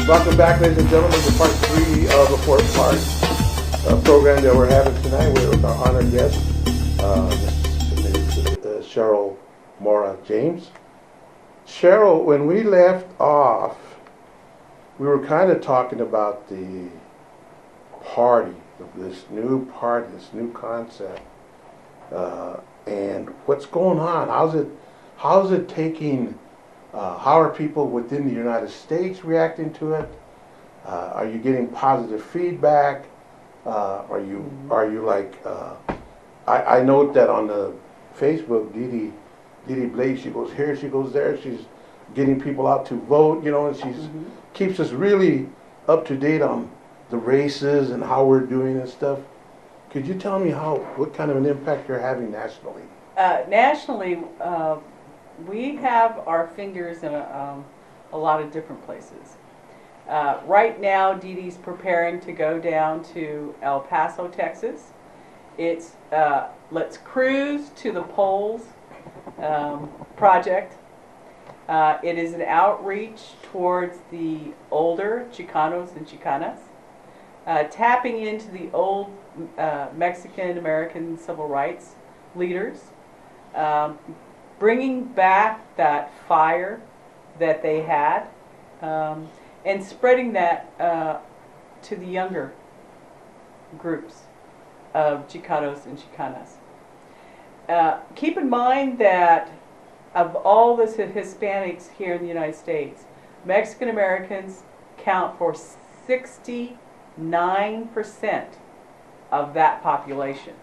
Welcome back, ladies and gentlemen, to part 3 of a 4-part program that we're having tonight with our honored guest, Ms. Shirlmora James. Cheryl, when we left off, we were kind of talking about the party, this new party, this new concept, and what's going on. How's it taking? How are people within the United States reacting to it? Are you getting positive feedback? Are you like? I note that on the Facebook, Dee Blake, she goes here, she goes there. She's getting people out to vote, you know, and she's keeps us really up to date on the races and how we're doing and stuff. Could you tell me what kind of an impact you're having nationally? Nationally, we have our fingers in a lot of different places. Right now, Dee Dee's preparing to go down to El Paso, Texas. It's Let's Cruise to the Polls project. It is an outreach towards the older Chicanos and Chicanas, tapping into the old Mexican-American civil rights leaders, bringing back that fire that they had, and spreading that to the younger groups of Chicanos and Chicanas. Keep in mind that of all the Hispanics here in the United States, Mexican Americans count for 69% of that population.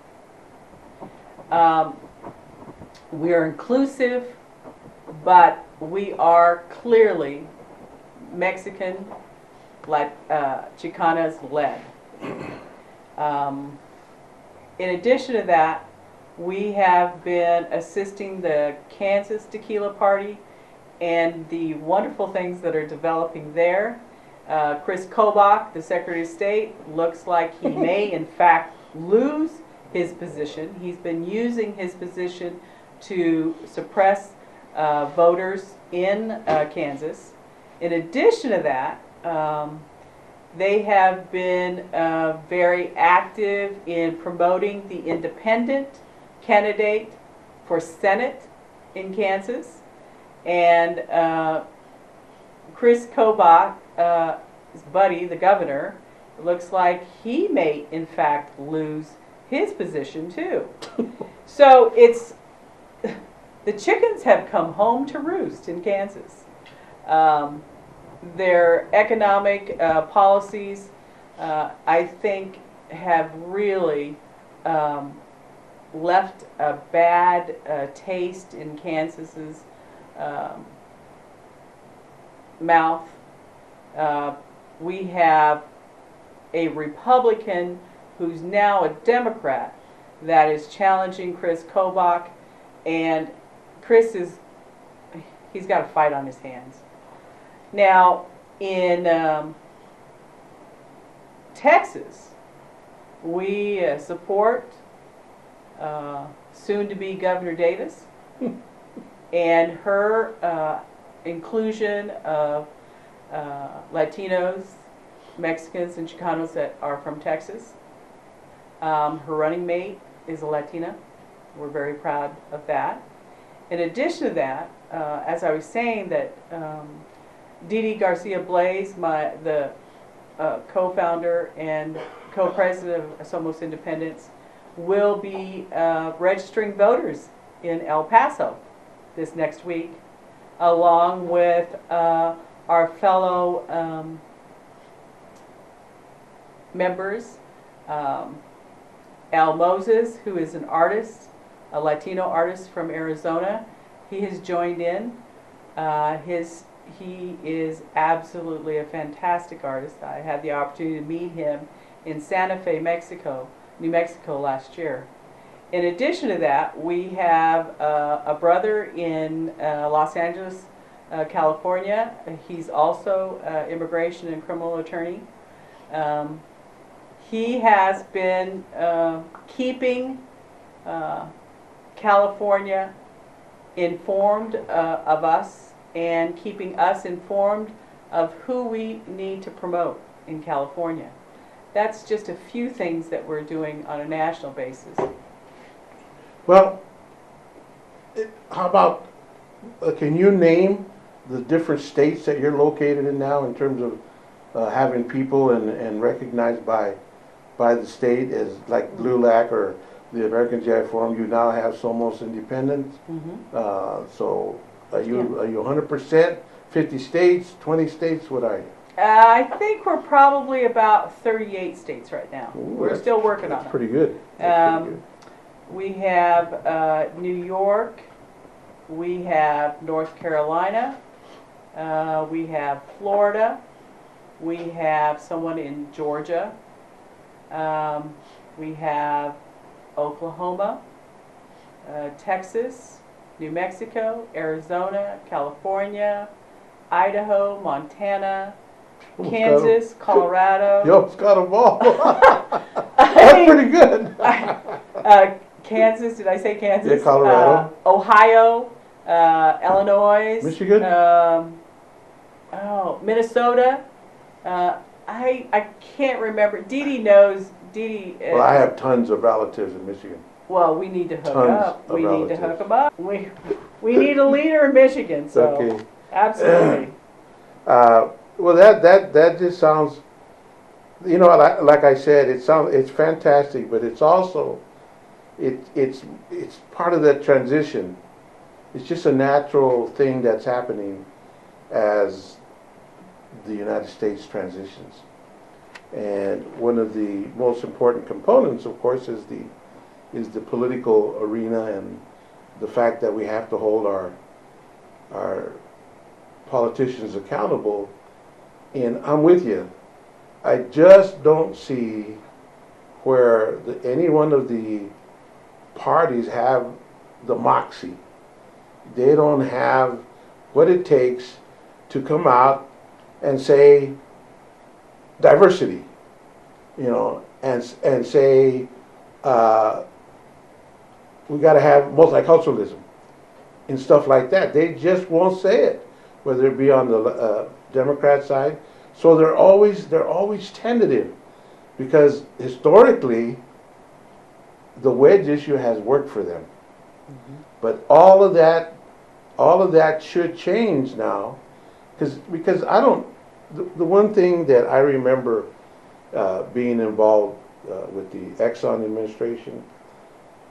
We are inclusive, but we are clearly Mexican, Chicanas led. In addition to that, we have been assisting the Kansas Tequila Party and the wonderful things that are developing there. Chris Kobach, the Secretary of State, looks like he may in fact lose his position. He's been using his position to suppress voters in Kansas. In addition to that, they have been very active in promoting the independent candidate for Senate in Kansas. And Chris Kobach, his buddy, the governor, looks like he may in fact lose his position too. So it's the chickens have come home to roost in Kansas. Their economic policies, I think, have really left a bad taste in Kansas's mouth. We have a Republican who's now a Democrat that is challenging Chris Kobach, and he's got a fight on his hands. Now, in Texas, we support soon-to-be Governor Davis and her inclusion of Latinos, Mexicans, and Chicanos that are from Texas. Her running mate is a Latina. We're very proud of that. In addition to that, as I was saying, that Dee Dee Garcia Blaze, the co-founder and co-president of Somos Independents, will be registering voters in El Paso this next week, along with our fellow members, Al Moses, who is an artist, a Latino artist from Arizona. He has joined in. He is absolutely a fantastic artist. I had the opportunity to meet him in Santa Fe, New Mexico last year. In addition to that, we have a brother in Los Angeles, California. He's also an immigration and criminal attorney. He has been keeping California informed of us and keeping us informed of who we need to promote in California. That's just a few things that we're doing on a national basis. Well, how about, can you name the different states that you're located in now in terms of having people and recognized by the state as like LULAC or the American GI Forum? You now have Somos Independence. So are you 100%? 50 states, 20 states? What are you? I think we're probably about 38 states right now. Ooh, we're still working on it. That's pretty good. That's pretty good. We have New York, we have North Carolina, we have Florida, we have someone in Georgia, we have Oklahoma, Texas, New Mexico, Arizona, California, Idaho, Montana, Kansas, Colorado. Yo, it's got them all. That's pretty good. Kansas, did I say Kansas? Yeah, Colorado. Ohio, Illinois. Michigan. Minnesota. I can't remember. Dee Dee knows. Dee Dee. Well, I have tons of relatives in Michigan. Well, we need to hook Tons up. of We need relatives. to hook them up. We need a leader in Michigan. So Okay. absolutely. Well, that just sounds, you know, like I said, it's fantastic, but it's also it's part of that transition. It's just a natural thing that's happening as the United States transitions. And one of the most important components, of course, is the political arena and the fact that we have to hold our politicians accountable. And I'm with you. I just don't see where any one of the parties have the moxie. They don't have what it takes to come out and say diversity, you know, and say we got to have multiculturalism and stuff like that. They just won't say it, whether it be on the Democrat side. So they're always tentative, because historically the wedge issue has worked for them. But all of that should change now, because I don't. The one thing that I remember being involved with the Exxon administration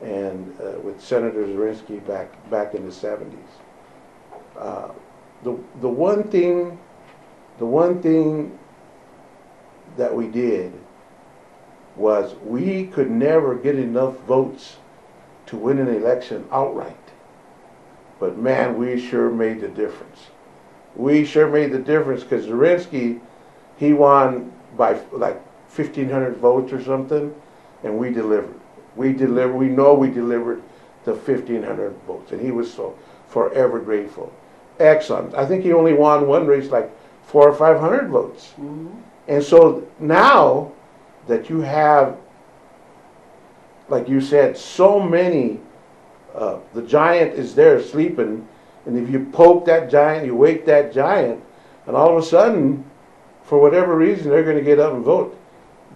and with Senator Zirinsky back in the 70s. The one thing that we did was we could never get enough votes to win an election outright. But man, we sure made the difference. We sure made the difference, because Zirinsky, he won by like 1,500 votes or something, and we delivered. We know we delivered the 1,500 votes, and he was so forever grateful. Exxon, I think he only won one race like 400 or 500 votes. And so now that you have, like you said, so many, the giant is there sleeping, and if you poke that giant, you wake that giant, and all of a sudden, for whatever reason, they're going to get up and vote.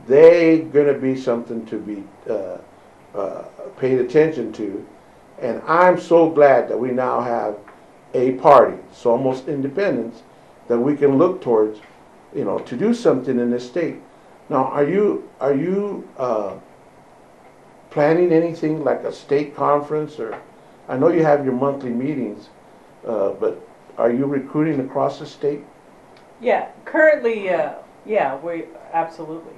They're going to be something to be paid attention to. And I'm so glad that we now have a party, Somos Independence, that we can look towards, you know, to do something in this state. Now, are you planning anything like a state conference? Or I know you have your monthly meetings, but are you recruiting across the state? Yeah, currently, yeah, we absolutely.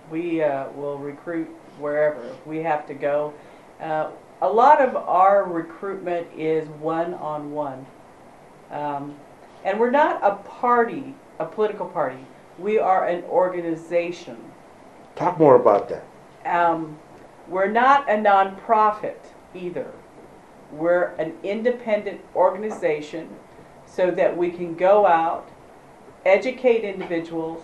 We will recruit wherever we have to go. A lot of our recruitment is one-on-one. And we're not a party, a political party. We are an organization. Talk more about that. We're not a nonprofit either. We're an independent organization, so that we can go out, educate individuals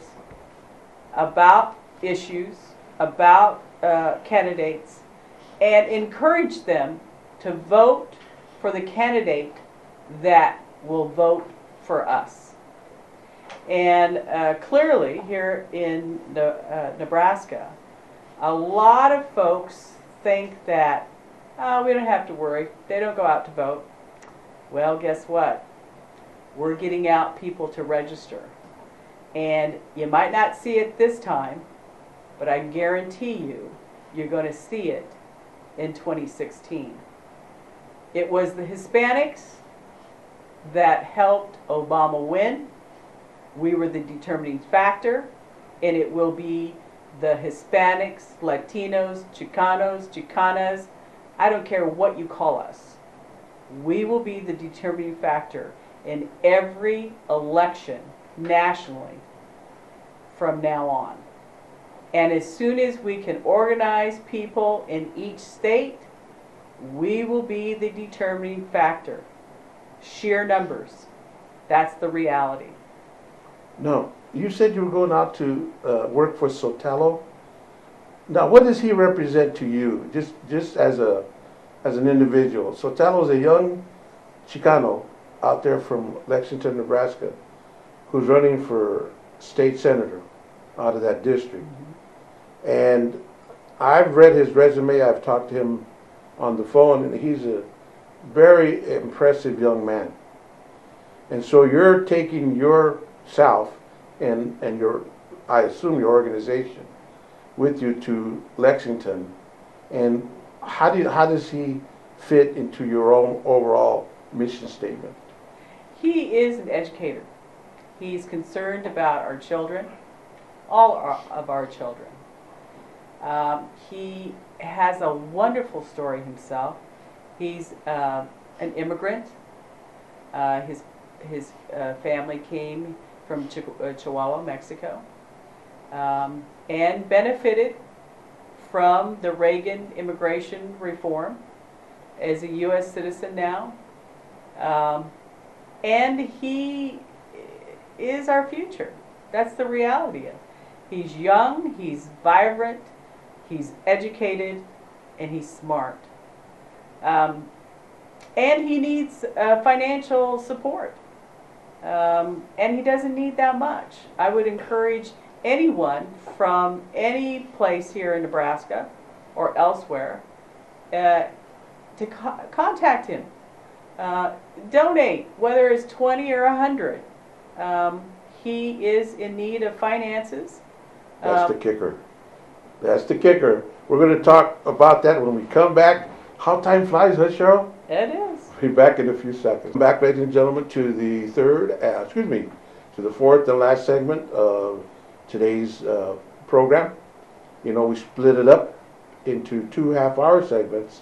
about issues, about candidates, and encourage them to vote for the candidate that will vote for us. And clearly, here in Nebraska, a lot of folks think that, oh, we don't have to worry. They don't go out to vote. Well, guess what? We're getting out people to register. And you might not see it this time, but I guarantee you, you're going to see it in 2016. It was the Hispanics that helped Obama win. We were the determining factor, and it will be the Hispanics, Latinos, Chicanos, Chicanas, I don't care what you call us. We will be the determining factor in every election nationally from now on. And as soon as we can organize people in each state, we will be the determining factor. Sheer numbers. That's the reality. No, you said you were going out to work for Sotelo. Now, what does he represent to you, just as an individual? Sotelo is a young Chicano out there from Lexington, Nebraska, who's running for state senator out of that district. Mm-hmm. And I've read his resume. I've talked to him on the phone, and he's a very impressive young man. And so you're taking yourself and your, I assume, your organization with you to Lexington, and how does he fit into your own overall mission statement? He is an educator. He's concerned about our children, all of our children. He has a wonderful story himself. He's an immigrant. His family came from Chihuahua, Mexico, and benefited from the Reagan immigration reform as a U.S. citizen now. And he is our future. That's the reality of it. He's young, he's vibrant, he's educated, and he's smart. And he needs financial support. And he doesn't need that much. I would encourage anyone from any place here in Nebraska or elsewhere to contact him. Donate, whether it's 20 or 100. He is in need of finances. That's the kicker. That's the kicker. We're going to talk about that when we come back. How time flies, huh, Cheryl? It is. We'll be back in a few seconds. Back, ladies and gentlemen, to the to the fourth and last segment of today's program. You know, we split it up into 2 half-hour segments.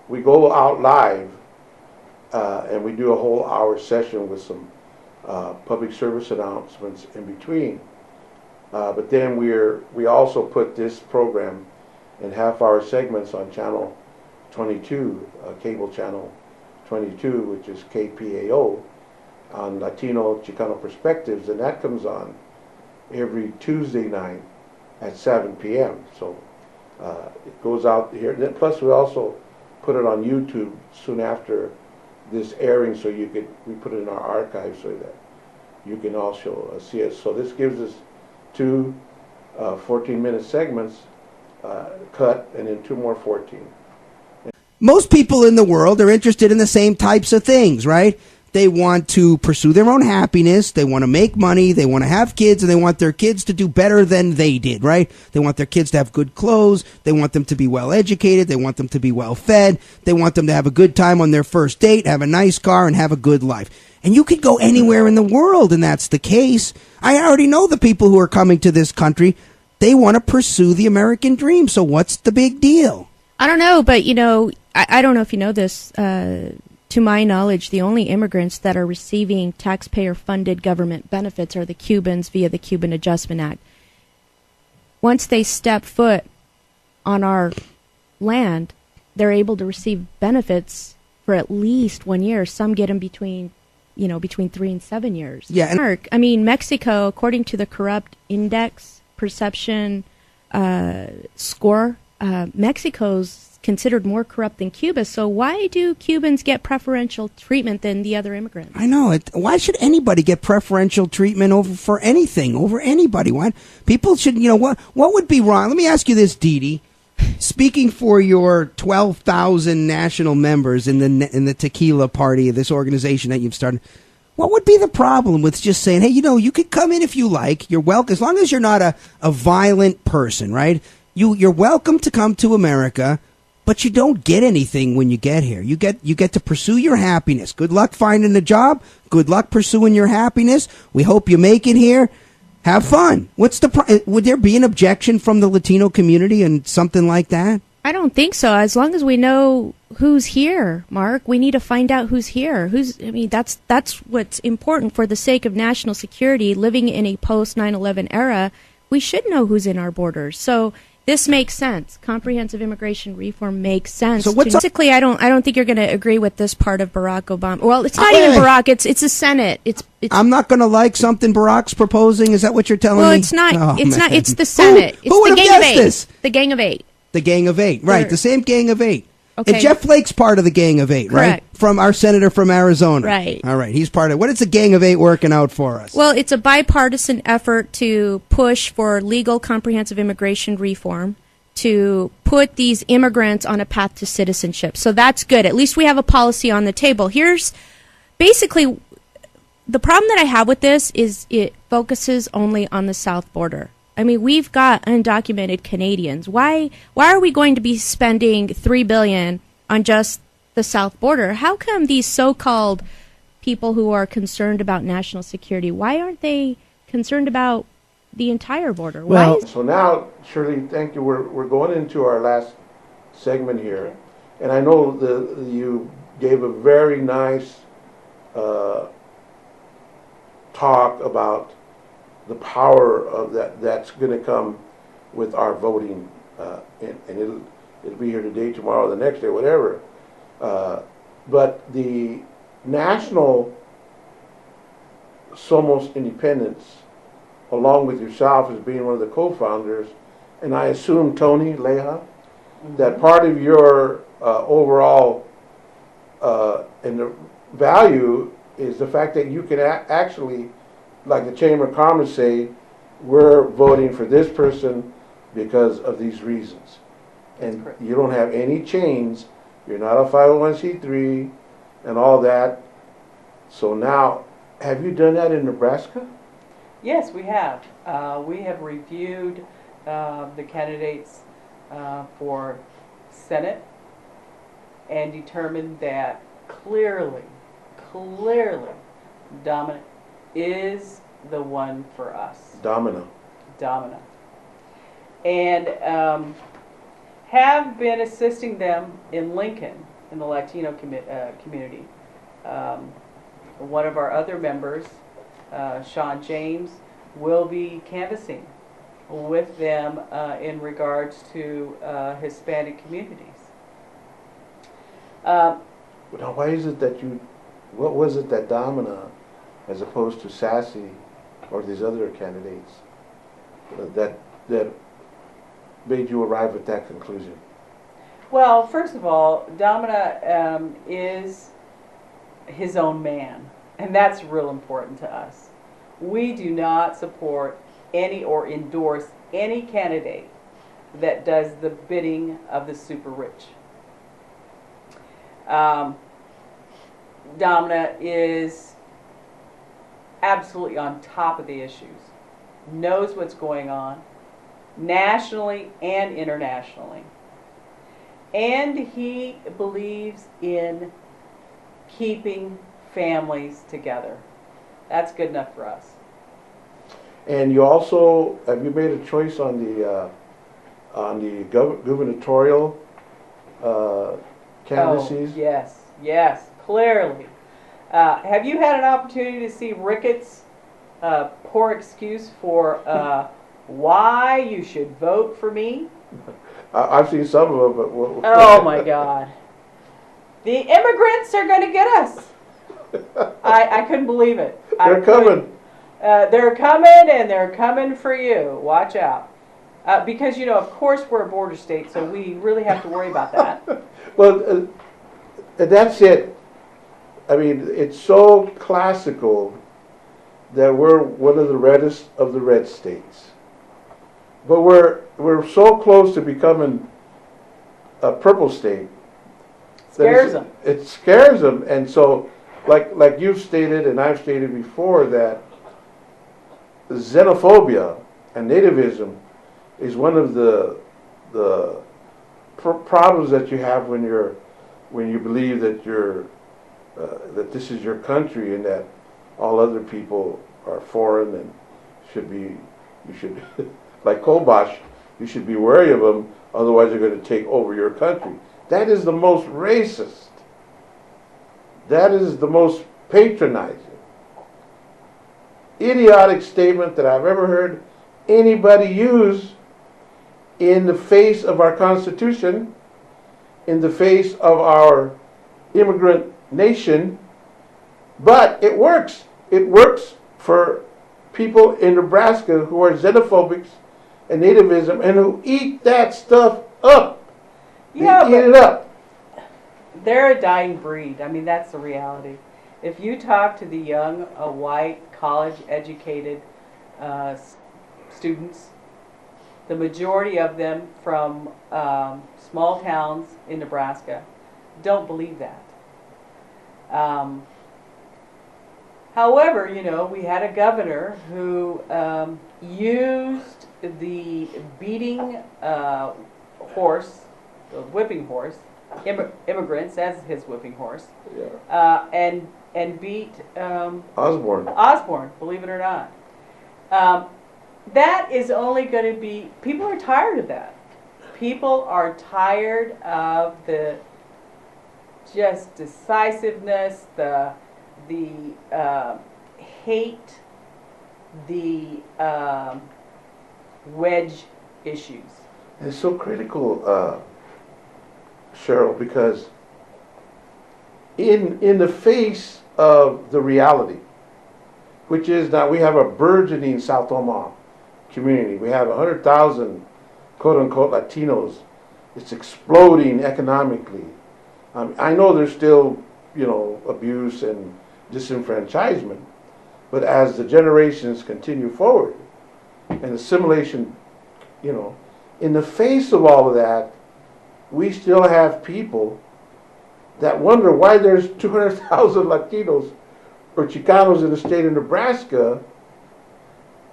We go out live and we do a whole hour session with some public service announcements in between. But then we also put this program in half-hour segments on channel 22, cable channel 22, which is KPAO, on Latino Chicano Perspectives, and that comes on every Tuesday night at 7 p.m. So it goes out here. And then plus we also put it on YouTube soon after this airing, so we put it in our archive so that you can also see it. So this gives us 2 14-minute segments cut, and then 2 more 14. Most people in the world are interested in the same types of things, right? They want to pursue their own happiness, they want to make money, they want to have kids, and they want their kids to do better than they did, right? They want their kids to have good clothes, they want them to be well educated, they want them to be well fed, they want them to have a good time on their first date, have a nice car, and have a good life. And you could go anywhere in the world, and that's the case. I already know the people who are coming to this country. They want to pursue the American dream, so what's the big deal? I don't know, but, you know, I don't know if you know this. To my knowledge, the only immigrants that are receiving taxpayer-funded government benefits are the Cubans via the Cuban Adjustment Act. Once they step foot on our land, they're able to receive benefits for at least 1 year. Some get them between 3 and 7 years. Yeah, I mean, Mexico, according to the Corrupt Index Perception Score, Mexico's considered more corrupt than Cuba. So why do Cubans get preferential treatment than the other immigrants? I know it. Why should anybody get preferential treatment over anybody? Why people should? What would be wrong? Let me ask you this, Dee Dee. Speaking for your 12,000 national members in the tequila party of this organization that you've started, what would be the problem with just saying, hey, you could come in if you like. You're welcome, as long as you're not a violent person, right? You're welcome to come to America, but you don't get anything when you get here. You get to pursue your happiness. Good luck finding a job. Good luck pursuing your happiness. We hope you make it here. Have fun. Would there be an objection from the Latino community and something like that? I don't think so. As long as we know who's here, Mark, we need to find out who's here. That's what's important for the sake of national security. Living in a post 9/11 era, we should know who's in our borders. So this makes sense. Comprehensive immigration reform makes sense. So basically, I don't think you're going to agree with this part of Barack Obama. Well, it's not even Barack. It's the Senate. It's. I'm not going to like something Barack's proposing. Is that what you're telling me? Well, it's not. Oh, it's man. not. It's the Senate. Who would it's the have Gang of guessed Eight. this? The Gang of Eight. The Gang of Eight, right? The same Gang of Eight. Okay. And Jeff Flake's part of the Gang of Eight, right? Correct. From our senator from Arizona. Right. All right, he's part of. What is the Gang of Eight working out for us? Well, it's a bipartisan effort to push for legal comprehensive immigration reform, to put these immigrants on a path to citizenship. So that's good. At least we have a policy on the table. Here's basically the problem that I have with this is it focuses only on the south border. I mean, we've got undocumented Canadians. Why are we going to be spending $3 billion on just the south border? How come these so-called people who are concerned about national security, why aren't they concerned about the entire border? So now, Shirley, thank you. We're going into our last segment here, and I know you gave a very nice talk about the power of that's going to come with our voting, and it'll be here today, tomorrow, the next day, whatever. But the national Somos Independence, along with yourself as being one of the co-founders, and I assume Tony Leja, that part of your overall and the value is the fact that you can actually, like the Chamber of Commerce, say, we're voting for this person because of these reasons. And you don't have any chains. You're not a 501c3 and all that. So now, have you done that in Nebraska? Yes, we have. We have reviewed the candidates for Senate and determined that clearly, Dominic is the one for us. Domino. And have been assisting them in Lincoln, in the Latino community. One of our other members, Sean James, will be canvassing with them in regards to Hispanic communities. Now, why is it that what was it that Domina, as opposed to Sassy or these other candidates, that made you arrive at that conclusion? Well, first of all, Domina is his own man, and that's real important to us. We do not support any or endorse any candidate that does the bidding of the super rich. Domina is absolutely on top of the issues, knows what's going on nationally and internationally, and he believes in keeping families together. That's good enough for us. And you also, have you made a choice on the gubernatorial candidacies? Oh, yes, clearly. Have you had an opportunity to see Ricketts' poor excuse for why you should vote for me? I've seen some of them, but oh my God. The immigrants are going to get us. I couldn't believe it. They're coming. They're coming, and they're coming for you. Watch out. Because, of course we're a border state, so we really have to worry about that. Well, that's it. I mean, it's so classical that we're one of the reddest of the red states. But we're so close to becoming a purple state. Scares them. It scares them, and so, like you've stated and I've stated before, that xenophobia and nativism is one of the problems that you have when you believe that that this is your country and that all other people are foreign and you should like Kolbash, you should be wary of them, otherwise they're going to take over your country. That is the most racist. That is the most patronizing, idiotic statement that I've ever heard anybody use in the face of our Constitution, in the face of our immigrant nation. But it works. It works for people in Nebraska who are xenophobics and nativism and who eat that stuff up. Yeah, they eat it up. They're a dying breed. I mean, that's the reality. If you talk to the young, white, college-educated students, the majority of them from small towns in Nebraska don't believe that. However, we had a governor who used the beating horse, the whipping horse, immigrants as his whipping horse, and beat Osborne, believe it or not. That is only going to be, people are tired of that. People are tired of the just decisiveness, the hate, the wedge issues. It's so critical, Cheryl, because in the face of the reality, which is that we have a burgeoning South Omaha community. We have 100,000 quote-unquote Latinos. It's exploding economically. I know there's still, abuse and disenfranchisement, but as the generations continue forward and assimilation, in the face of all of that, we still have people that wonder why there's 200,000 Latinos or Chicanos in the state of Nebraska,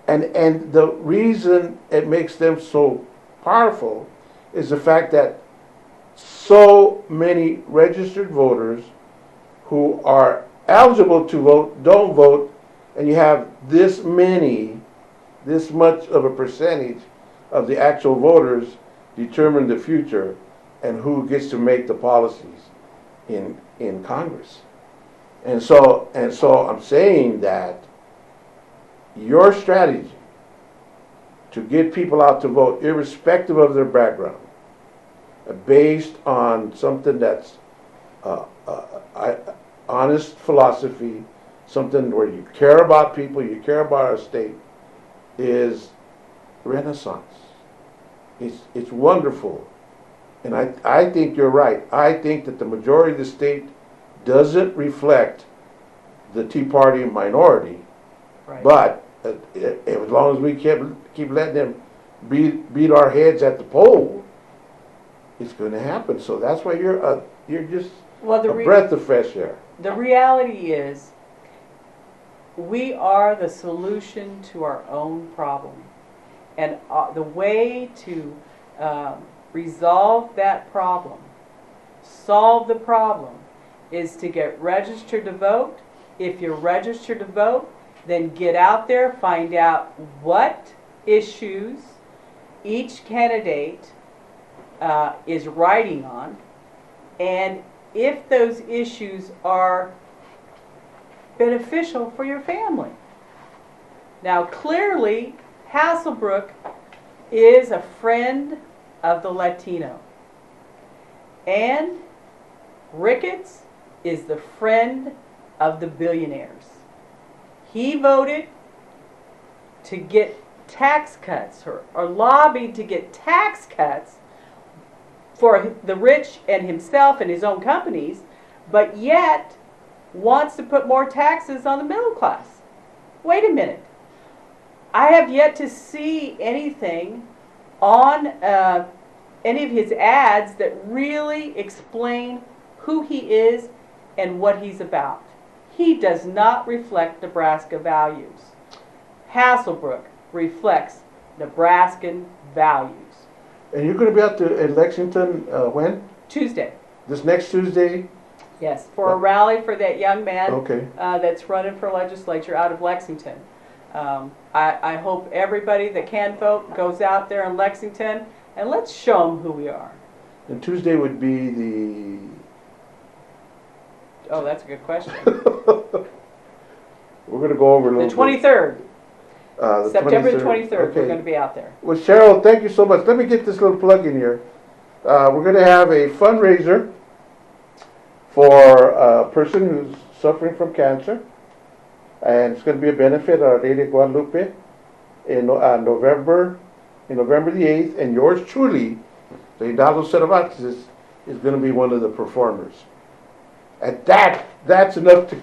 and the reason it makes them so powerful is the fact that so many registered voters who are eligible to vote don't vote, and you have this much of a percentage of the actual voters determine the future and who gets to make the policies in Congress. And so I'm saying that your strategy to get people out to vote, irrespective of their background, based on something that's honest philosophy, something where you care about people, you care about our state, is Renaissance. It's wonderful. And I think you're right. I think that the majority of the state doesn't reflect the Tea Party minority. Right. But as long as we keep letting them beat our heads at the poll, it's going to happen. So that's why you're just a breath of fresh air. The reality is, we are the solution to our own problem. And the way to resolve that problem, solve the problem, is to get registered to vote. If you're registered to vote, then get out there, find out what issues each candidate is writing on, and if those issues are beneficial for your family. Now, clearly, Hasselbrook is a friend of the Latino, and Ricketts is the friend of the billionaires. He voted to get tax cuts or lobbied to get tax cuts for the rich and himself and his own companies, but yet wants to put more taxes on the middle class. Wait a minute. I have yet to see anything on any of his ads that really explain who he is and what he's about. He does not reflect Nebraska values. Hasselbrook reflects Nebraskan values. And you're going to be out in Lexington when? Tuesday. This next Tuesday? Yes, for a rally for that young man Okay. that's running for legislature out of Lexington. I hope everybody that can vote goes out there in Lexington, and let's show them who we are. And Tuesday would be the... Oh, that's a good question. We're going to go over a The little 23rd, bit. The September the 23rd, Okay. we're going to be out there. Well, Cheryl, thank you so much. Let me get this little plug in here. We're going to have a fundraiser for a person who's suffering from cancer. And it's going to be a benefit of Our Lady of Guadalupe in November the 8th. And yours truly, Reinaldo Cervantes, is going to be one of the performers. And that's enough to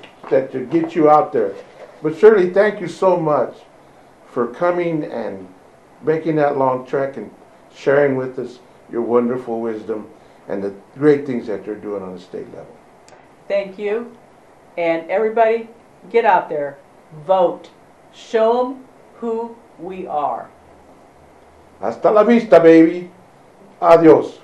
get you out there. But Shirley, thank you so much for coming and making that long trek and sharing with us your wonderful wisdom and the great things that you're doing on the state level. Thank you. And everybody, get out there, vote, show them who we are. Hasta la vista, baby. Adios.